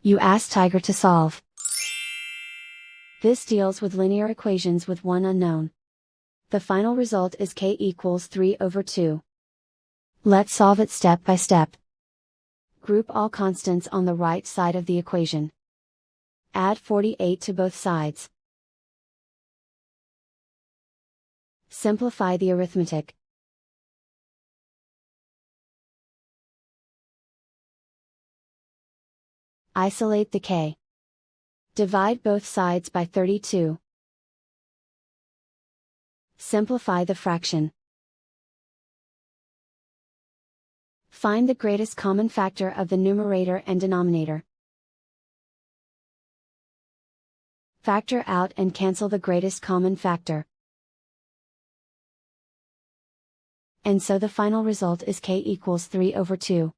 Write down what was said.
You ask Tiger to solve. This deals with linear equations with one unknown. The final result is k equals 3/2. Let's solve it step by step. Group all constants on the right side of the equation. Add 48 to both sides. Simplify the arithmetic. Isolate the k. Divide both sides by 32. Simplify the fraction. Find the greatest common factor of the numerator and denominator. Factor out and cancel the greatest common factor. And so the final result is k equals 3/2.